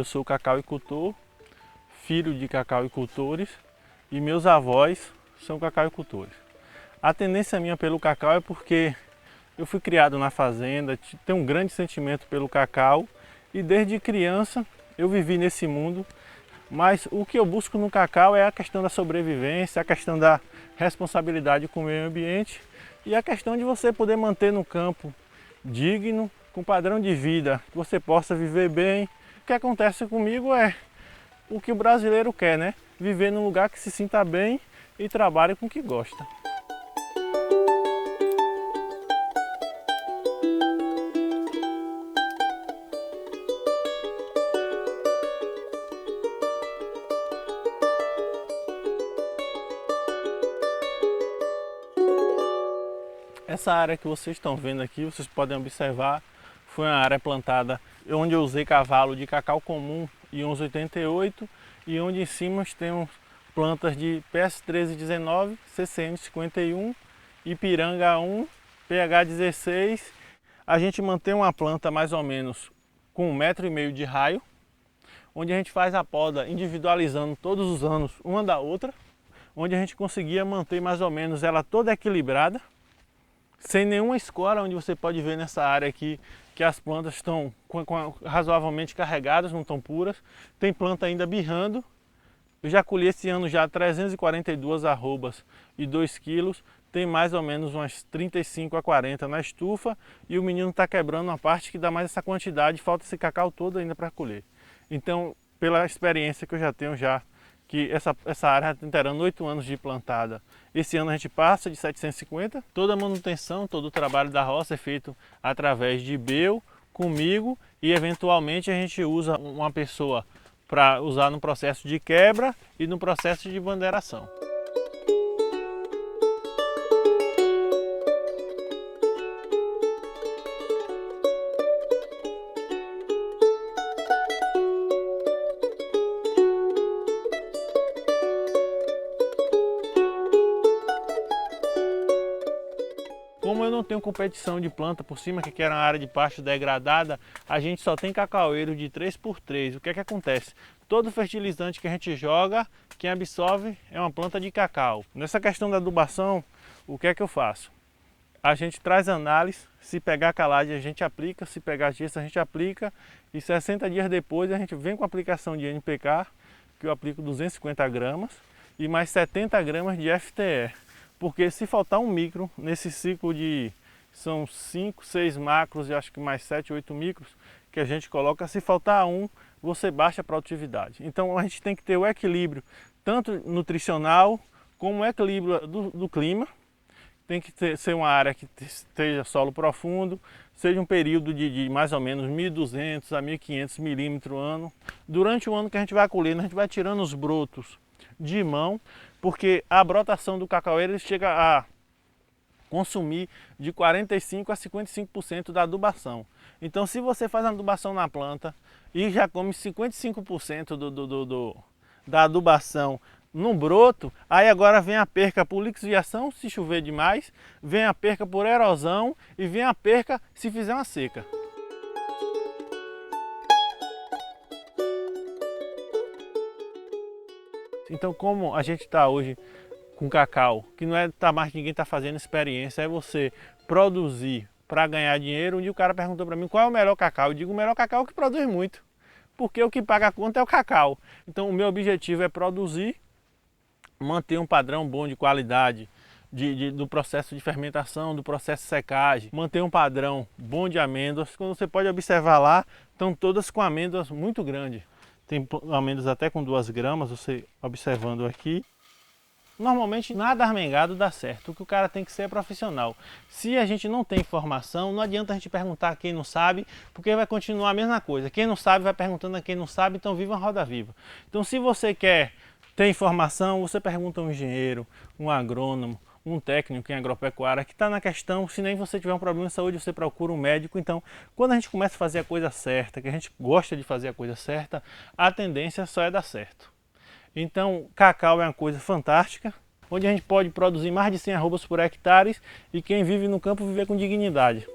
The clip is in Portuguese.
Eu sou cacauicultor, filho de cacauicultores, e meus avós são cacauicultores. A tendência minha pelo cacau é porque eu fui criado na fazenda, tenho um grande sentimento pelo cacau e desde criança eu vivi nesse mundo, mas o que eu busco no cacau é a questão da sobrevivência, a questão da responsabilidade com o meio ambiente e a questão de você poder manter no campo digno, com padrão de vida, que você possa viver bem. O que acontece comigo é o que o brasileiro quer, né? Viver num lugar que se sinta bem e trabalhe com o que gosta. Essa área que vocês estão vendo aqui, vocês podem observar, foi uma área plantada onde eu usei cavalo de cacau comum e 1188 e onde em cima temos plantas de PS 1319, CCM 51, Ipiranga 1, PH 16. A gente mantém uma planta mais ou menos com 1,5 m de raio, onde a gente faz a poda individualizando todos os anos uma da outra, onde a gente conseguia manter mais ou menos ela toda equilibrada, sem nenhuma escora, onde você pode ver nessa área aqui que as plantas estão razoavelmente carregadas, não estão puras. Tem planta ainda birrando. Eu já colhi esse ano já 342 arrobas e 2 quilos. Tem mais ou menos umas 35 a 40 na estufa e o menino está quebrando uma parte que dá mais essa quantidade, falta esse cacau todo ainda para colher. Então, pela experiência que eu já tenho que essa área está inteirando 8 anos de plantada. Esse ano a gente passa de 750. Toda a manutenção, todo o trabalho da roça é feito através de BEU, comigo, e eventualmente a gente usa uma pessoa para usar no processo de quebra e no processo de bandeiração. Como eu não tenho competição de planta por cima, que era uma área de pasto degradada, a gente só tem cacaueiro de 3x3. O que é que acontece? Todo fertilizante que a gente joga, quem absorve é uma planta de cacau. Nessa questão da adubação, o que é que eu faço? A gente traz análise, se pegar calagem a gente aplica, se pegar gesso a gente aplica, e 60 dias depois a gente vem com a aplicação de NPK, que eu aplico 250 gramas, e mais 70 gramas de FTE. Porque se faltar um micro nesse ciclo de, são 5, 6 macros e acho que mais 7, 8 micros que a gente coloca, se faltar um, você baixa a produtividade. Então a gente tem que ter o equilíbrio, tanto nutricional como o equilíbrio do clima. Tem que ser uma área que esteja solo profundo, seja um período de mais ou menos 1.200 a 1.500 milímetros ano. Durante o ano que a gente vai colhendo, a gente vai tirando os brotos de mão, porque a brotação do cacaueiro chega a consumir de 45 a 55% da adubação. Então, se você faz a adubação na planta e já come 55% da adubação no broto, aí agora vem a perca por lixiviação, se chover demais, vem a perca por erosão e vem a perca se fizer uma seca. Então, como a gente está hoje com cacau, que não é mais ninguém está fazendo experiência, é você produzir para ganhar dinheiro. Um dia o cara perguntou para mim qual é o melhor cacau. Eu digo, o melhor cacau é o que produz muito, porque o que paga a conta é o cacau. Então, o meu objetivo é produzir, manter um padrão bom de qualidade do processo de fermentação, do processo de secagem, manter um padrão bom de amêndoas. Quando você pode observar lá, estão todas com amêndoas muito grandes. Tem amêndoas até com 2 gramas, você observando aqui. Normalmente nada armengado dá certo, o que o cara tem que ser é profissional. Se a gente não tem informação, não adianta a gente perguntar a quem não sabe, porque vai continuar a mesma coisa. Quem não sabe vai perguntando a quem não sabe, então viva a roda viva. Então se você quer ter informação, você pergunta a um engenheiro, um agrônomo, um técnico em agropecuária que está na questão. Se nem você tiver um problema de saúde, você procura um médico. Então, quando a gente começa a fazer a coisa certa, que a gente gosta de fazer a coisa certa, a tendência só é dar certo. Então, cacau é uma coisa fantástica, onde a gente pode produzir mais de 100 arrobas por hectare e quem vive no campo viver com dignidade.